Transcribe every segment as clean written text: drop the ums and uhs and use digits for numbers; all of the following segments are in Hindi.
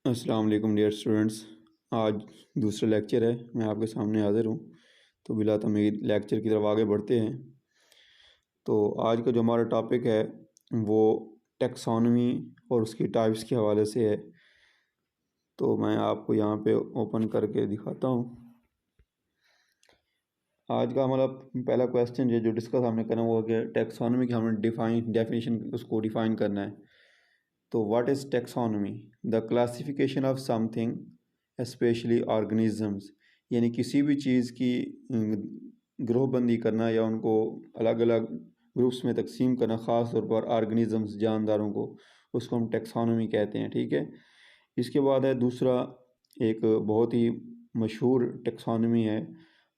अस्सलाम वालेकुम डियर स्टूडेंट्स। आज दूसरा लेक्चर है, मैं आपके सामने हाज़िर हूँ। तो बिला तमीद लेक्चर की तरफ आगे बढ़ते हैं। तो आज का जो हमारा टॉपिक है वो टैक्सोनॉमी और उसकी टाइप्स के हवाले से है। तो मैं आपको यहाँ पे ओपन करके दिखाता हूँ। आज का हमारा पहला क्वेश्चन जो डिस्कस हमने करना वो है टैक्सोनॉमी की हमें डेफिनेशन उसको डिफ़ाइन करना है। तो what is taxonomy? The classification of something specially organisms, यानी किसी भी चीज़ की ग्रोहबंदी करना या उनको अलग अलग ग्रुप्स में तकसीम करना, ख़ास तौर पर ऑर्गेनिजम्स जानदारों को, उसको हम टैक्सोनॉमी कहते हैं। ठीक है। इसके बाद है दूसरा एक बहुत ही मशहूर टैक्सोनॉमी है,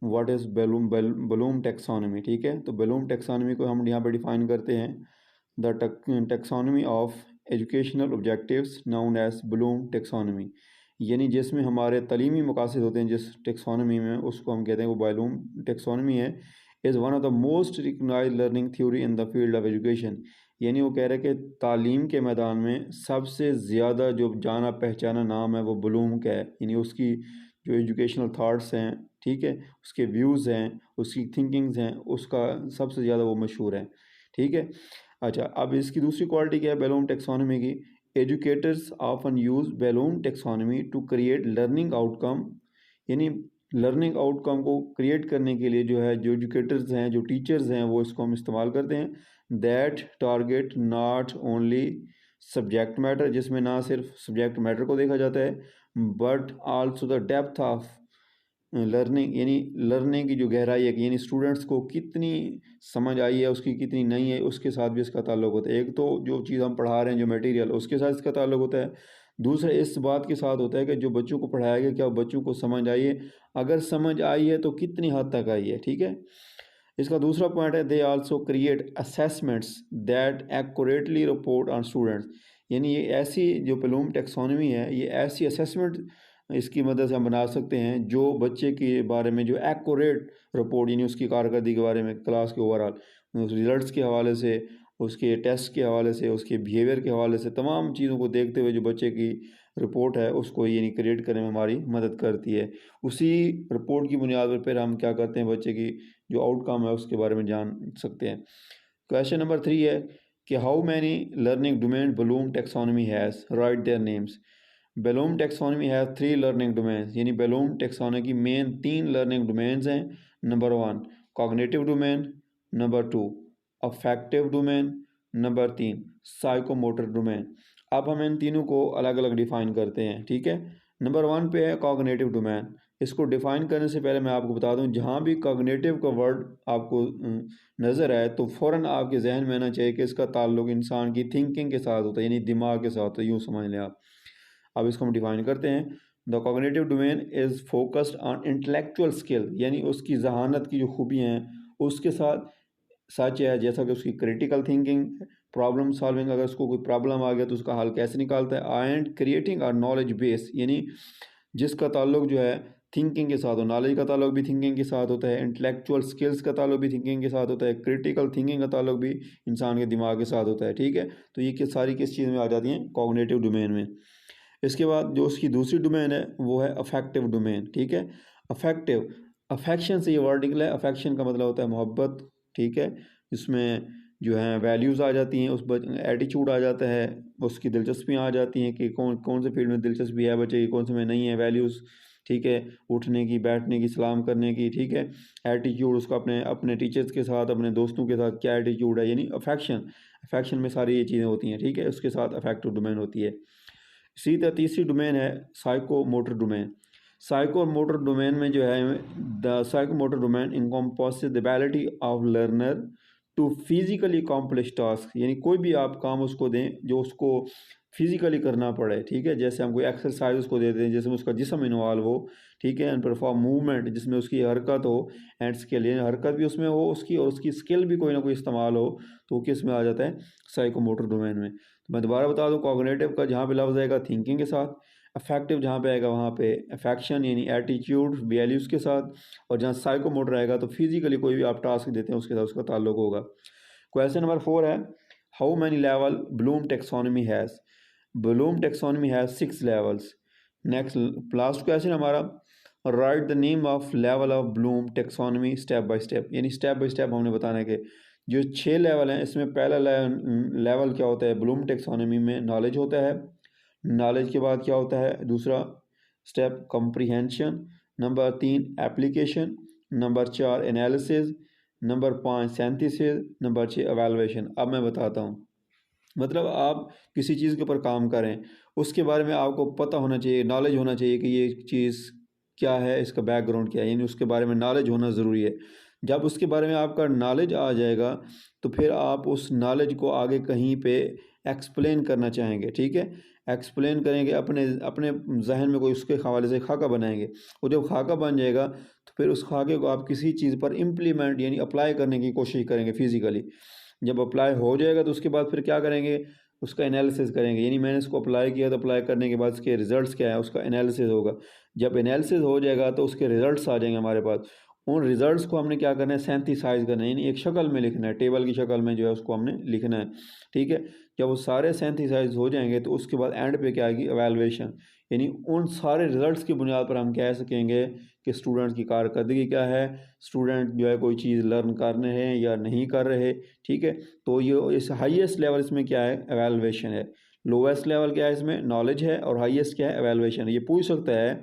व्हाट इज़ ब्लूम टैक्सोनॉमी। ठीक है। तो ब्लूम टैक्सोनॉमी को हम यहाँ पर डिफ़ाइन करते हैं the taxonomy of educational objectives known as Bloom taxonomy, यानी जिसमें हमारे तलीमी मकासद होते हैं जिस टैक्सोनॉमी में, उसको हम कहते हैं वो ब्लूम टैक्सोनॉमी है। Is one of the most recognised learning theory in the field of education, यानी वो कह रहे हैं कि तालीम के मैदान में सबसे ज़्यादा जो जाना पहचाना नाम है वो ब्लूम का है, यानी उसकी जो एजुकेशनल थाट्स हैं, ठीक है, उसके व्यूज़ हैं, उसकी थिंकिंग्स हैं, उसका सबसे ज़्यादा वो मशहूर है। ठीक है। अच्छा, अब इसकी दूसरी क्वालिटी क्या है ब्लूम टैक्सोनॉमी की? Educators often use Bloom taxonomy to create learning outcome, यानी लर्निंग आउटकम को क्रिएट करने के लिए जो है, जो एजुकेटर्स हैं, जो टीचर्स हैं, वो इसको हम इस्तेमाल करते हैं। That target not only subject matter, जिसमें ना सिर्फ सब्जेक्ट मैटर को देखा जाता है, but also the depth of learning, यानी लर्निंग की जो गहराई है, यानी स्टूडेंट्स को कितनी समझ आई है, उसकी कितनी नहीं है, उसके साथ भी इसका ताल्लुक होता है। एक तो जो चीज़ हम पढ़ा रहे हैं, जो मटेरियल, उसके साथ इसका ताल्लुक होता है। दूसरा इस बात के साथ होता है कि जो बच्चों को पढ़ाया गया क्या बच्चों को समझ आई है, अगर समझ आई है तो कितनी हद तक आई है। ठीक है। इसका दूसरा पॉइंट है they also create assessments that accurately report on students, यानी ये ऐसी जो ब्लूम टैक्सोनॉमी है, ये ऐसी असेसमेंट इसकी मदद से हम बना सकते हैं जो बच्चे के बारे में जो एक्यूरेट रिपोर्ट, यानी उसकी कारकर्दगी के बारे में, क्लास के ओवरऑल रिजल्ट्स के हवाले से, उसके टेस्ट के हवाले से, उसके बिहेवियर के हवाले से, तमाम चीज़ों को देखते हुए जो बच्चे की रिपोर्ट है उसको यानी क्रिएट करने में हमारी मदद करती है। उसी रिपोर्ट की बुनियाद पर फिर हम क्या करते हैं, बच्चे की जो आउटकम है उसके बारे में जान सकते हैं। क्वेश्चन नंबर 3 है कि how many learning domain Bloom taxonomy has, right their names. Bloom taxonomy has 3 learning domains, यानी ब्लूम टैक्सोनॉमी की मेन 3 लर्निंग डोमेन्स हैं। Number 1 cognitive domain, number 2 affective domain, number 3 psychomotor domain. अब हम इन तीनों को अलग अलग डिफ़ाइन करते हैं। ठीक है। नंबर 1 पे है कॉग्निटिव डोमेन। इसको डिफ़ाइन करने से पहले मैं आपको बता दूं, जहाँ भी कॉग्निटिव का वर्ड आपको नज़र आए तो फ़ौरन आपके जहन में आना चाहिए कि इसका ताल्लुक इंसान की थिंकिंग के साथ होता है, यानी दिमाग के साथ होता है, यूँ समझ लें आप। अब इसको हम डिफ़ाइन करते हैं। The cognitive domain is focused on intellectual skill, यानी उसकी जहानत की जो खूबियाँ हैं उसके साथ सच है, जैसा कि उसकी क्रिटिकल थिंकिंग, प्रॉब्लम सॉल्विंग, अगर उसको कोई प्रॉब्लम आ गया तो उसका हल कैसे निकालता है, एंड क्रिएटिंग और नॉलेज बेस, यानी जिसका ताल्लुक जो है थिंकिंग के साथ हो, नॉलेज का ताल्लुक भी थिंकिंग के साथ होता है, इंटेलेक्चुअल स्किल्स का ताल्लुक भी थिंकिंग के साथ होता है, क्रिटिकल थिंकिंग का ताल्लुक भी इंसान के दिमाग के साथ होता है। ठीक है। तो ये सारी किस चीज़ में आ जाती हैं, कॉग्निटिव डोमेन में। इसके बाद जो उसकी दूसरी डोमेन है वो है अफेक्टिव डोमेन। ठीक है। अफेक्टिव, अफेक्शन से ये वर्ड निकला है, अफेक्शन का मतलब होता है मोहब्बत। ठीक है। इसमें जो है वैल्यूज़ आ जाती हैं, उस एटीट्यूड आ जाता है, उसकी दिलचस्पियाँ आ जाती हैं कि कौन कौन से फील्ड में दिलचस्पी है बच्चे की, कौन से में नहीं है, वैल्यूज़। ठीक है। उठने की, बैठने की, सलाम करने की। ठीक है। एटीट्यूड उसका अपने अपने टीचर्स के साथ, अपने दोस्तों के साथ क्या एटीट्यूड है, यानी अफेक्शन। अफेक्शन में सारी ये चीज़ें होती हैं। ठीक है। उसके साथ अफेक्टिव डोमेन होती है। इसी तरह तीसरी डोमेन है psycho motor domain. Psycho motor domain में जो है, the psycho motor domain encompasses the ability of learner to physically complex task, यानी कोई भी आप काम उसको दें जो उसको फिजिकली करना पड़े। ठीक है। जैसे हम कोई एक्सरसाइज उसको देते हैं जिसमें उसका जिस्म इन्वॉल्व हो। ठीक है। एंड परफॉर्म मूवमेंट जिसमें उसकी हरकत हो, एंड स्किल, यानी हरकत भी उसमें हो उसकी, और उसकी स्किल भी कोई ना कोई इस्तेमाल हो, तो किस में आ जाता है, साइको मोटर डोमेन में। तो मैं दोबारा बता दूं, कॉग्निटिव का जहाँ पे लफ्ज़ आएगा थिंकिंग के साथ, अफेक्टिव जहाँ पे आएगा वहाँ पे अफेक्शन यानी एटीट्यूड वैल्यूज़ के साथ, और जहाँ साइको मोटर आएगा तो फिजिकली कोई भी आप टास्क देते हैं उसके साथ उसका ताल्लुक होगा। क्वेश्चन नंबर 4 है how many level Bloom taxonomy has. Bloom taxonomy has 6 levels. Next last question हमारा, write the name of level of Bloom taxonomy step by step, यानी स्टेप बाय स्टेप हमने बताना है कि जो 6 लेवल हैं इसमें पहला लेवल क्या होता है ब्लूम टेक्सोनमी में, नॉलेज होता है। नॉलेज के बाद क्या होता है दूसरा step, comprehension. Number 3 application. Number 4 analysis. Number 5 synthesis. Number 6 evaluation. अब मैं बताता हूँ, मतलब आप किसी चीज़ के ऊपर काम करें उसके बारे में आपको पता होना चाहिए, नॉलेज होना चाहिए कि ये चीज़ क्या है, इसका बैकग्राउंड क्या है, यानी उसके बारे में नॉलेज होना ज़रूरी है। जब उसके बारे में आपका नॉलेज आ जाएगा तो फिर आप उस नॉलेज को आगे कहीं पे एक्सप्लेन करना चाहेंगे, ठीक है। एक्सप्लेन करेंगे, अपने अपने जहन में कोई उसके हवाले से खाका बनाएंगे, और जब खाका बन जाएगा तो फिर उस खाके को आप किसी चीज़ पर इम्प्लीमेंट यानी अप्लाई करने की कोशिश करेंगे फिज़िकली। जब अप्लाई हो जाएगा तो उसके बाद फिर क्या करेंगे, उसका एनालिसिस करेंगे, यानी मैंने इसको अप्लाई किया तो अप्लाई करने के बाद उसके रिज़ल्ट्स क्या है उसका एनालिसिस होगा। जब एनालिसिस हो जाएगा तो उसके रिज़ल्ट्स आ जाएंगे हमारे पास। उन रिज़ल्ट्स को हमने क्या करना है, सिंथेसाइज करना है, यानी एक शक्ल में लिखना है, टेबल की शक्ल में जो है उसको हमने लिखना है, ठीक है। जब वो सारे सिंथेसाइज हो जाएंगे तो उसके बाद एंड पे क्या आएगी, एवेलुएशन। यानी उन सारे रिज़ल्ट्स की बुनियाद पर हम कह सकेंगे कि स्टूडेंट की कारकर्दगी क्या है, स्टूडेंट जो है कोई चीज़ लर्न कर रहे हैं या नहीं कर रहे, ठीक है। तो ये इस हाईएस्ट लेवल इसमें क्या है, एवेलुएशन है। लोवेस्ट लेवल क्या है इसमें, नॉलेज है, और हाईएस्ट क्या है, एवेलुएशन है। ये पूछ सकता है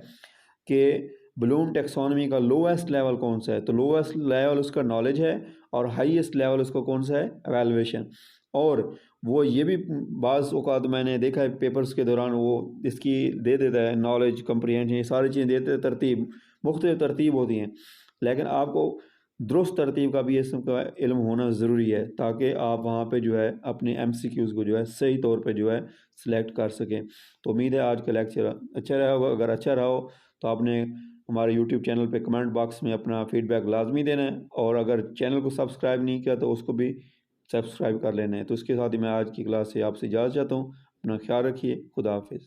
कि ब्लूम टेक्सोनमी का लोवेस्ट लेवल कौन सा है, तो लोवेस्ट लेवल उसका नॉलेज है और हाईएस्ट लेवल उसका कौन सा है, एवेलुएशन। और वो ये भी बाज़ औक़ात मैंने देखा है पेपर्स के दौरान वो इसकी दे देता है, नॉलेज कम्प्रीहेंशन ये सारी चीज़ें देते हैं, तरतीब मुख्तलिफ तरतीब होती हैं, लेकिन आपको दुरुस्त तरतीब का भी इसका इल्म होना ज़रूरी है ताकि आप वहाँ पे जो है अपने MCQs को जो है सही तौर पे जो है सिलेक्ट कर सकें। तो उम्मीद है आज का लेक्चर अच्छा रहा होगा। अगर अच्छा रहा हो तो आपने हमारे यूट्यूब चैनल पे कमेंट बॉक्स में अपना फीडबैक लाजमी देना है, और अगर चैनल को सब्सक्राइब नहीं किया तो उसको भी सब्सक्राइब कर लेना है। तो इसके साथ ही मैं आज की क्लास से आपसे इजाज़त चाहता हूँ। अपना ख्याल रखिए। खुदा हाफिज़।